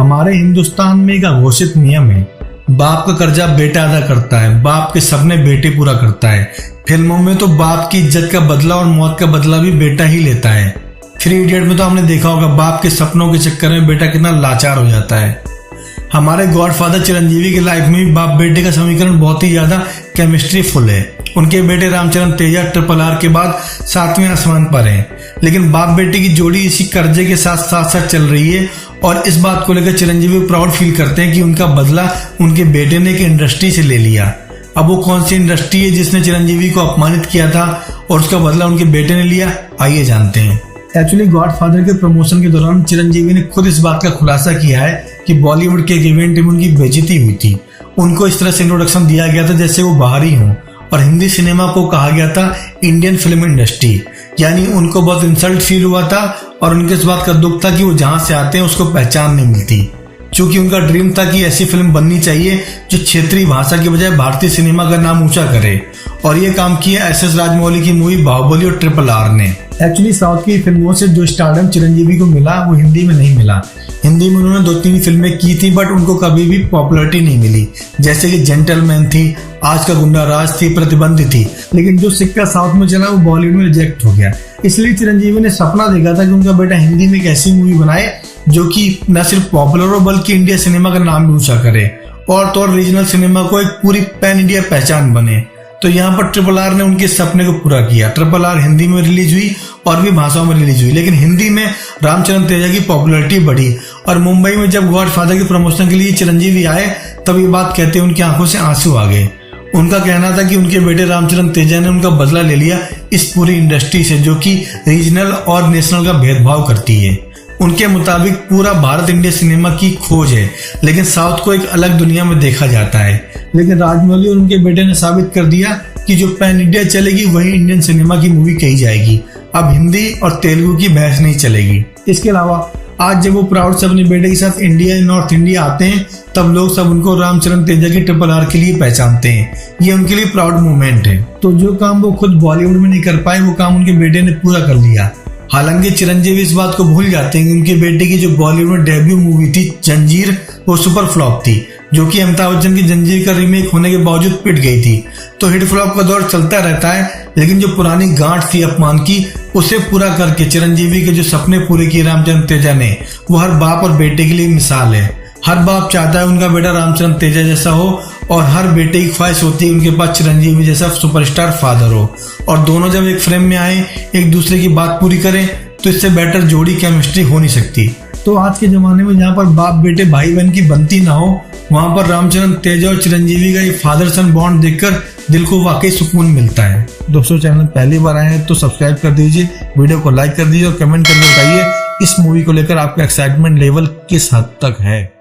हमारे हिंदुस्तान में एक अघोषित नियम है, बाप का कर्जा बेटा अदा करता है, बाप के सपने बेटे पूरा करता है। फिल्मों में तो बाप की इज्जत का बदला और मौत का बदला भी बेटा ही लेता है। 3 इडियट में तो हमने देखा होगा बाप के सपनों के चक्कर में बेटा कितना लाचार हो जाता है। हमारे गॉडफादर चिरंजीवी की लाइफ में भी बाप बेटे का समीकरण बहुत ही ज्यादा केमिस्ट्री फुल है। उनके बेटे रामचरण तेजा RRR के बाद 7वें आसमान पर हैं, लेकिन बाप बेटे की जोड़ी इसी कर्जे के साथ साथ चल रही है। और इस बात को लेकर चिरंजीवी प्राउड फील करते हैं कि उनका बदला उनके बेटे ने एक इंडस्ट्री से ले लिया। अब वो कौन सी इंडस्ट्री है जिसने चिरंजीवी को अपमानित किया था और उसका बदला उनके बेटे ने लिया, आइए जानते हैं। एक्चुअली गॉडफादर के प्रमोशन के दौरान चिरंजीवी ने खुद इस बात का खुलासा किया है कि बॉलीवुड के एक इवेंट में उनकी बेइज्जती हुई थी। उनको इस तरह से इंट्रोडक्शन दिया गया था जैसे वो बाहरी हों, और हिंदी सिनेमा को कहा गया था इंडियन फिल्म इंडस्ट्री। यानी उनको बहुत इंसल्ट फील हुआ था और उनके इस बात का दुख था कि वो जहां से आते हैं उसको पहचान नहीं मिलती। क्योंकि उनका ड्रीम था कि ऐसी फिल्म बननी चाहिए जो क्षेत्रीय भाषा के बजाय भारतीय सिनेमा का नाम ऊंचा करे, और ये काम किया SS राजमौली की मूवी बाहुबली और RRR ने। एक्चुअली साउथ की फिल्मों से जो स्टारडम चिरंजीवी को मिला वो हिंदी में नहीं मिला। हिंदी में उन्होंने 2-3 फिल्में की थी, बट उनको कभी भी पॉपुलैरिटी नहीं मिली, जैसे कि जेंटलमैन थी, आज का गुंडा राज थी, प्रतिबंध थी। लेकिन जो सिक्का साउथ में चला वो बॉलीवुड में रिजेक्ट हो गया। इसलिए चिरंजीवी ने सपना देखा था कि उनका बेटा हिंदी में एक ऐसी मूवी बनाए जो कि न सिर्फ पॉपुलर हो बल्कि इंडिया सिनेमा का नाम भी ऊंचा करे, और तो और रीजनल सिनेमा को एक पूरी पैन इंडिया पहचान बने। तो यहाँ पर RRR ने उनके सपने को पूरा किया। RRR हिंदी में रिलीज हुई और भी भाषाओं में रिलीज हुई, लेकिन हिंदी में रामचरण तेजा की पॉपुलैरिटी बढ़ी। और मुंबई में जब गॉडफादर के प्रमोशन के लिए चिरंजीवी आए तब ये बात कहते उनकी आंखों से आंसू आ गए। उनका कहना था कि उनके बेटे रामचरण तेजा ने उनका बदला ले लिया इस पूरी इंडस्ट्री से, जो कि रीजनल और नेशनल का भेदभाव करती है। उनके मुताबिक पूरा भारत इंडिया सिनेमा की खोज है, लेकिन साउथ को एक अलग दुनिया में देखा जाता है। लेकिन राजमौली और उनके बेटे ने साबित कर दिया कि जो पैन इंडिया चलेगी वही इंडियन सिनेमा की मूवी कही जाएगी। अब हिंदी और तेलुगु की बहस नहीं चलेगी। इसके अलावा आज जब वो प्राउड से अपने बेटे के साथ इंडिया नॉर्थ इंडिया आते हैं तब लोग सब उनको रामचरण तेजा की RRR के लिए पहचानते हैं। ये उनके लिए प्राउड मोमेंट है। तो जो काम वो खुद बॉलीवुड में नहीं कर पाए वो काम उनके बेटे ने पूरा कर लिया। हालांकि चिरंजीवी इस बात को भूल जाते हैं कि उनके बेटे की जो बॉलीवुड में डेब्यू मूवी थी जंजीर, वो सुपर फ्लॉप थी, जो कि अमिताभ बच्चन की जंजीर का रीमेक होने के बावजूद पिट गई थी। तो हिट फ्लॉप का दौर चलता रहता है, लेकिन जो पुरानी गांठ थी अपमान की उसे पूरा करके चिरंजीवी के जो सपने पूरे किए रामचरण तेजा ने, वो हर बाप और बेटे के लिए मिसाल है। हर बाप चाहता है उनका बेटा रामचरण तेजा जैसा हो, और हर बेटे की ख्वाहिश होती है उनके पास चिरंजीवी जैसा सुपरस्टार फादर हो। और दोनों जब एक फ्रेम में आए, एक दूसरे की बात पूरी करें, तो इससे बेटर जोड़ी केमिस्ट्री हो नहीं सकती। तो आज के जमाने में जहाँ पर बाप बेटे भाई बहन की बनती ना हो, वहाँ पर रामचरण तेजा और चिरंजीवी का ये फादर सन बॉन्ड देखकर दिल को वाकई सुकून मिलता है। दोस्तों, चैनल पहली बार आए हैं तो सब्सक्राइब कर दीजिए, वीडियो को लाइक कर दीजिए और कमेंट करके बताइए इस मूवी को लेकर आपका एक्साइटमेंट लेवल किस हद तक है।